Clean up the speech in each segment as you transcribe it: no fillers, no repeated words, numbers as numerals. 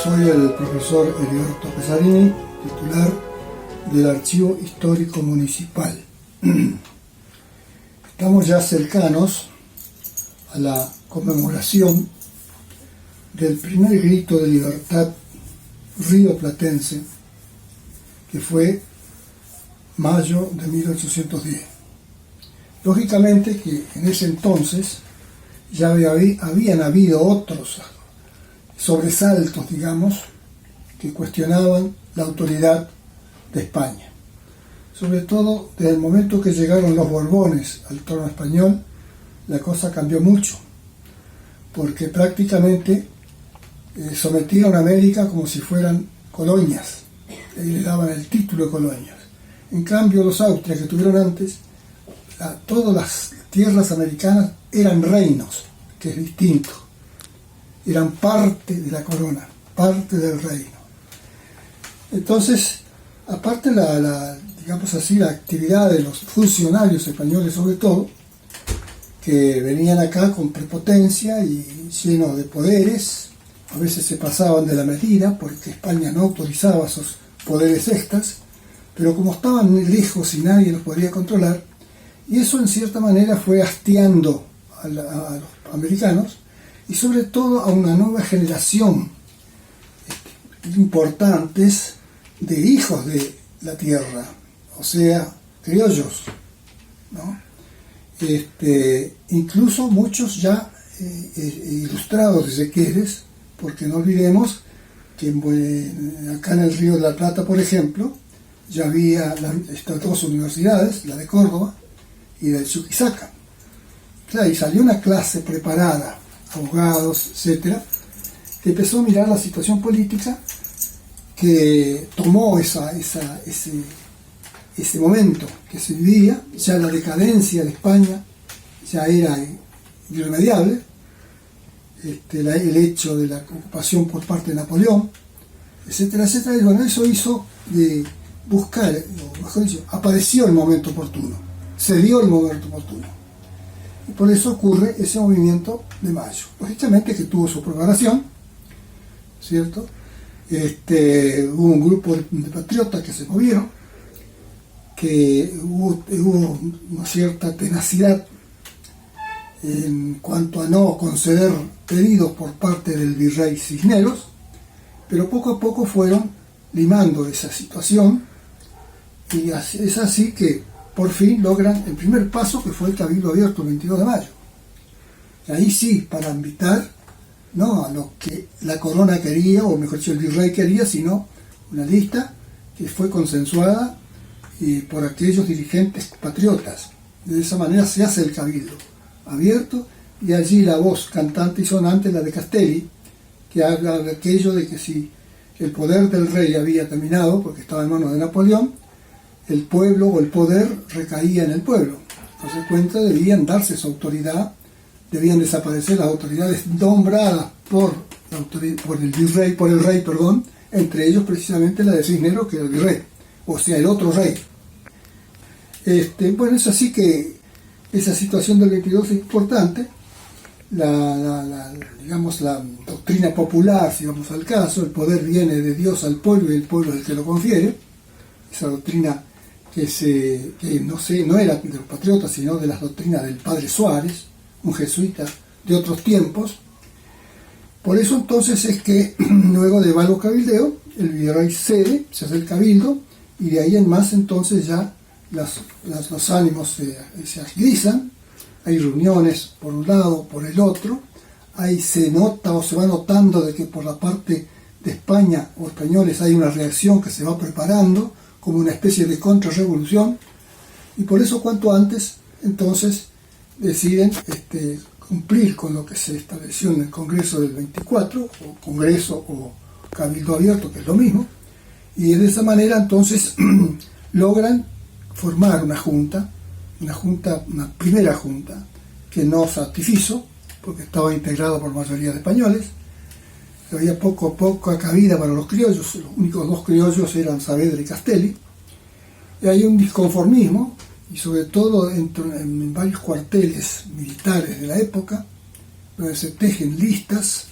Soy el profesor Heriberto Pesarini, titular del Archivo Histórico Municipal. Estamos ya cercanos a la conmemoración del primer grito de libertad rioplatense, que fue mayo de 1810. Lógicamente que en ese entonces ya habían habido otros sobresaltos, digamos, que cuestionaban la autoridad de España. Sobre todo desde el momento que llegaron los Borbones al trono español, la cosa cambió mucho, porque prácticamente sometieron a América como si fueran colonias, y le daban el título de colonias. En cambio, los Austrias que tuvieron antes, todas las tierras americanas eran reinos, que es distinto. Eran parte de la corona, parte del reino. Entonces, aparte digamos así, la actividad de los funcionarios españoles sobre todo, que venían acá con prepotencia y llenos de poderes, a veces se pasaban de la medida porque España no autorizaba esos poderes extras, pero como estaban muy lejos y nadie los podía controlar, y eso en cierta manera fue hastiando a los americanos y sobre todo a una nueva generación importantes de hijos de la tierra, o sea, criollos, ¿no? Incluso muchos ya ilustrados, si se quiere, porque no olvidemos que acá en el Río de la Plata, por ejemplo, ya había estas dos universidades, la de Córdoba y la de Chuquisaca. Claro, y salió una clase preparada, abogados, etcétera, que empezó a mirar la situación política, que tomó ese momento que se vivía, ya la decadencia de España ya era irremediable, el hecho de la ocupación por parte de Napoleón, etcétera, etcétera, y bueno, eso hizo de buscar, o mejor dicho, apareció el momento oportuno, se dio el momento oportuno. Y por eso ocurre ese movimiento de mayo. Lógicamente que tuvo su preparación, ¿cierto? Hubo un grupo de patriotas que se movieron, que hubo una cierta tenacidad en cuanto a no conceder pedidos por parte del virrey Cisneros, pero poco a poco fueron limando esa situación, y es así que por fin logran el primer paso, que fue el Cabildo Abierto el 22 de mayo. Y ahí sí, para invitar no a lo que la corona quería, o mejor dicho el virrey quería, sino una lista que fue consensuada por aquellos dirigentes patriotas. De esa manera se hace el Cabildo Abierto, y allí la voz cantante y sonante, la de Castelli, que habla de aquello de que si el poder del rey había terminado, porque estaba en manos de Napoleón, el pueblo o el poder recaía en el pueblo. Entonces cuenta, debían darse su autoridad, debían desaparecer las autoridades nombradas por el rey, entre ellos precisamente la de Cisneros, que era el virrey, o sea, el otro rey. Bueno, es así que esa situación del 22 es importante. Digamos, la doctrina popular, si vamos al caso, el poder viene de Dios al pueblo y el pueblo es el que lo confiere. Esa doctrina que no era de los patriotas, sino de las doctrinas del padre Suárez, un jesuita de otros tiempos. Por eso entonces es que luego de varios cabildeos, el virrey cede, se hace el cabildo, y de ahí en más entonces ya los ánimos se agilizan, hay reuniones por un lado, por el otro, ahí se nota o se va notando de que por la parte de España o españoles hay una reacción que se va preparando como una especie de contrarrevolución, y por eso cuanto antes entonces deciden cumplir con lo que se estableció en el Congreso del 24, o Congreso o Cabildo Abierto, que es lo mismo, y de esa manera entonces logran formar una primera junta, que no satisfizo, porque estaba integrada por mayoría de españoles. Había poca cabida para los criollos, los únicos dos criollos eran Saavedra y Castelli, y hay un disconformismo, y sobre todo en varios cuarteles militares de la época, donde se tejen listas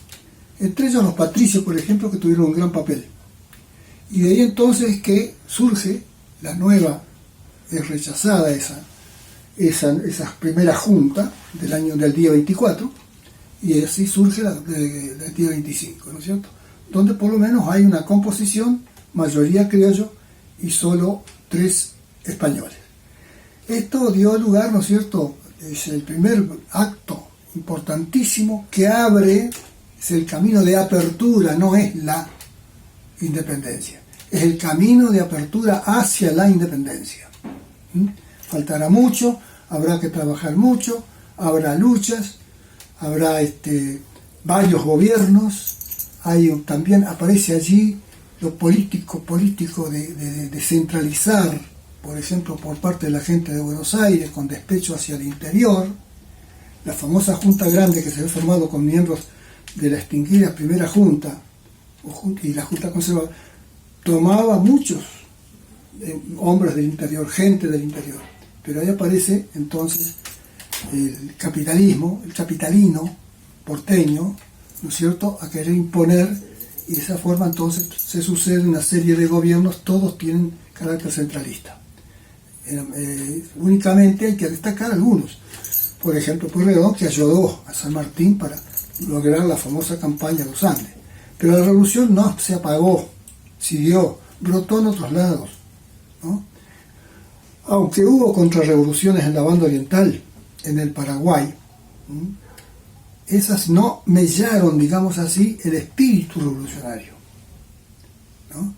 entre ellos los patricios, por ejemplo, que tuvieron un gran papel. Y de ahí entonces que surge la nueva, es rechazada esa primera junta del día 24, y así surge del día 25, ¿no es cierto? Donde por lo menos hay una composición, mayoría criollo y solo 3 españoles. Esto dio lugar, ¿no es cierto? Es el primer acto importantísimo que abre, es el camino de apertura, no es la independencia, es el camino de apertura hacia la independencia. Faltará mucho, habrá que trabajar mucho, habrá luchas, habrá varios gobiernos, también aparece allí lo político de centralizar, por ejemplo, por parte de la gente de Buenos Aires, con despecho hacia el interior. La famosa Junta Grande que se había formado con miembros de la extinguida primera Junta, y la Junta Conservadora, tomaba muchos hombres del interior, gente del interior. Pero ahí aparece entonces el capitalismo, el capitalino porteño, ¿no es cierto?, a querer imponer, y de esa forma entonces se sucede una serie de gobiernos, todos tienen carácter centralista. Únicamente hay que destacar algunos. Por ejemplo, Pueyrredón, que ayudó a San Martín para lograr la famosa campaña de los Andes. Pero la revolución no se apagó, siguió, brotó en otros lados, ¿no? Aunque hubo contrarrevoluciones en la banda oriental, en el Paraguay, esas no mellaron, digamos así, el espíritu revolucionario, ¿no?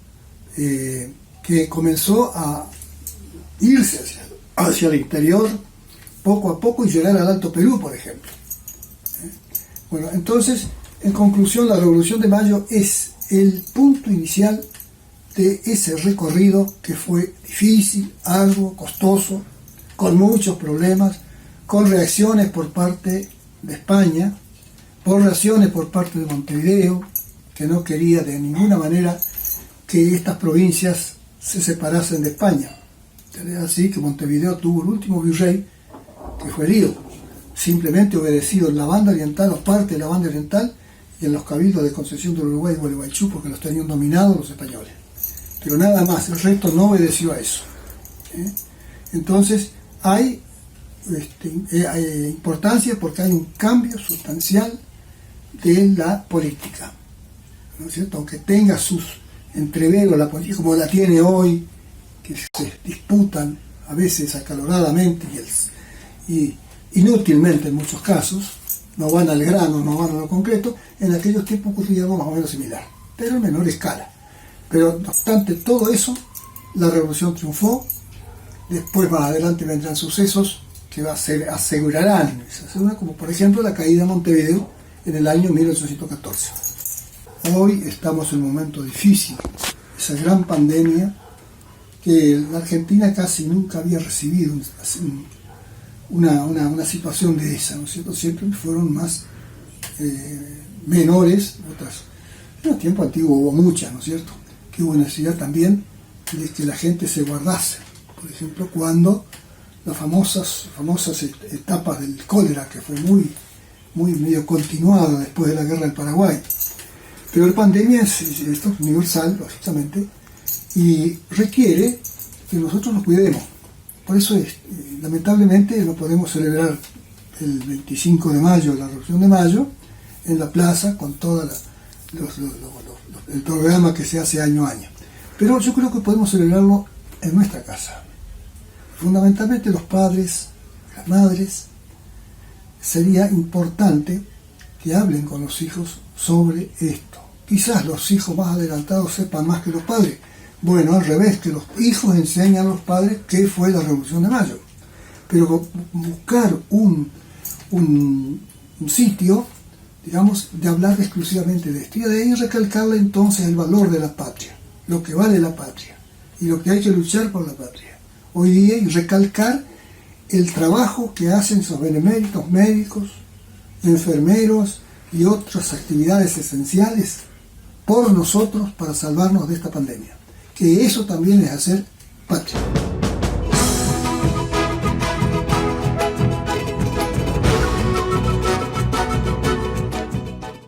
Que comenzó a irse hacia el interior poco a poco y llegar al Alto Perú, por ejemplo. Bueno, entonces, en conclusión, la Revolución de Mayo es el punto inicial de ese recorrido que fue difícil, arduo, costoso, con muchos problemas, con reacciones por parte de España, por reacciones por parte de Montevideo, que no quería de ninguna manera que estas provincias se separasen de España. Es así que Montevideo tuvo el último virrey, que fue Lío, simplemente obedecido en la banda oriental, o parte de la banda oriental, y en los cabildos de Concepción del Uruguay y Gualeguaychú, porque los tenían dominados los españoles. Pero nada más, el resto no obedeció a eso. Entonces hay importancia porque hay un cambio sustancial de la política, ¿no es cierto? Aunque tenga sus entreveros la política como la tiene hoy, que se disputan a veces acaloradamente y inútilmente en muchos casos, no van al grano, no van a lo concreto. En aquellos tiempos ocurría algo más o menos similar, pero en menor escala. Pero no obstante todo eso, la revolución triunfó. Después más adelante vendrán sucesos que asegurarán, como por ejemplo la caída de Montevideo en el año 1814. Hoy estamos en un momento difícil, esa gran pandemia que la Argentina casi nunca había recibido una situación de esa, ¿no es cierto? Siempre fueron más menores, otras. En el tiempo antiguo hubo muchas, ¿no es cierto? Que hubo necesidad también de que la gente se guardase. Por ejemplo, cuando las famosas etapas del cólera, que fue muy medio continuada después de la guerra del Paraguay. Pero la pandemia esto es universal, lógicamente, y requiere que nosotros nos cuidemos. Por eso lamentablemente no podemos celebrar el 25 de mayo, la Revolución de Mayo, en la plaza con todo el programa que se hace año a año. Pero yo creo que podemos celebrarlo en nuestra casa. Fundamentalmente los padres, las madres, sería importante que hablen con los hijos sobre esto. Quizás los hijos más adelantados sepan más que los padres. Bueno, al revés, que los hijos enseñan a los padres qué fue la Revolución de Mayo. Pero buscar un sitio, digamos, de hablar exclusivamente de esto. Y de ahí recalcarle entonces el valor de la patria, lo que vale la patria y lo que hay que luchar por la patria. Hoy día, y recalcar el trabajo que hacen esos beneméritos médicos, enfermeros y otras actividades esenciales por nosotros para salvarnos de esta pandemia. Que eso también es hacer patria.